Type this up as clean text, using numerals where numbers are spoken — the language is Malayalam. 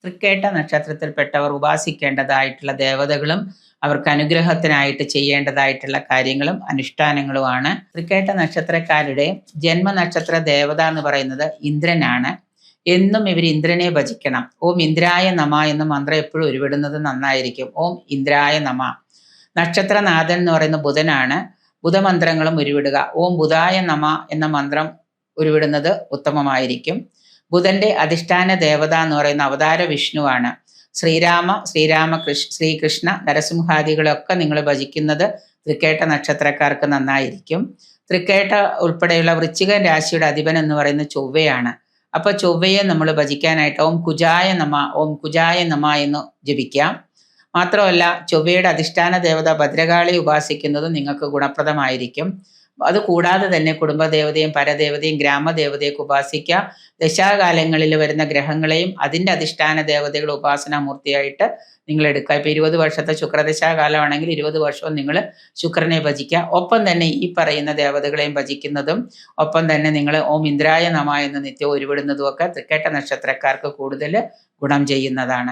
തൃക്കേട്ട നക്ഷത്രത്തിൽപ്പെട്ടവർ ഉപാസിക്കേണ്ടതായിട്ടുള്ള ദേവതകളും അവർക്ക് അനുഗ്രഹത്തിനായിട്ട് ചെയ്യേണ്ടതായിട്ടുള്ള കാര്യങ്ങളും അനുഷ്ഠാനങ്ങളുമാണ്. തൃക്കേട്ട നക്ഷത്രക്കാരുടെ ജന്മനക്ഷത്ര ദേവത എന്ന് പറയുന്നത് ഇന്ദ്രനാണ്. എന്നും ഇവർ ഇന്ദ്രനെ ഭജിക്കണം. ഓം ഇന്ദ്രായ നമ എന്ന മന്ത്രം എപ്പോഴും ഉരുവിടുന്നത് നന്നായിരിക്കും. ഓം ഇന്ദ്രായ നമ. നക്ഷത്രനാഥൻ എന്ന് പറയുന്ന ബുധനാണ്. ബുധമന്ത്രങ്ങളും ഉരുവിടുക. ഓം ബുധായ നമ എന്ന മന്ത്രം ഉരുവിടുന്നത് ഉത്തമമായിരിക്കും. ബുധന്റെ അധിഷ്ഠാന ദേവത എന്ന് പറയുന്ന അവതാര വിഷ്ണുവാണ്. ശ്രീകൃഷ്ണ നരസിംഹാദികളൊക്കെ നിങ്ങൾ ഭജിക്കുന്നത് തൃക്കേട്ട നക്ഷത്രക്കാർക്ക് നന്നായിരിക്കും. തൃക്കേട്ട ഉൾപ്പെടെയുള്ള വൃശ്ചിക രാശിയുടെ അധിപൻ എന്ന് പറയുന്ന ചൊവ്വയാണ്. അപ്പൊ ചൊവ്വയെ നമ്മൾ ഭജിക്കാനായിട്ട് ഓം കുജായ നമ എന്ന് ജപിക്കാം. മാത്രമല്ല ചൊവ്വയുടെ അധിഷ്ഠാന ദേവത ഭദ്രകാളി ഉപാസിക്കുന്നതും നിങ്ങൾക്ക് ഗുണപ്രദമായിരിക്കും. അതുകൂടാതെ തന്നെ കുടുംബദേവതയും പരദേവതയും ഗ്രാമദേവതയൊക്കെ ഉപാസിക്കുക. ദശാകാലങ്ങളിൽ വരുന്ന ഗ്രഹങ്ങളെയും അതിൻ്റെ അധിഷ്ഠാന ദേവതകൾ ഉപാസനാമൂർത്തിയായിട്ട് നിങ്ങൾ എടുക്കുക. ഇപ്പൊ 20 വർഷത്തെ ശുക്രദശാകാലമാണെങ്കിൽ 20 വർഷവും നിങ്ങൾ ശുക്രനെ ഭജിക്കുക. ഒപ്പം തന്നെ ഈ പറയുന്ന ദേവതകളെയും ഭജിക്കുന്നതും ഒപ്പം തന്നെ നിങ്ങൾ ഓം ഇന്ദ്രായ നമ എന്ന് നിത്യവും ഉരുവിടുന്നതും ഒക്കെ തൃക്കേട്ട നക്ഷത്രക്കാർക്ക് കൂടുതൽ ഗുണം ചെയ്യുന്നതാണ്.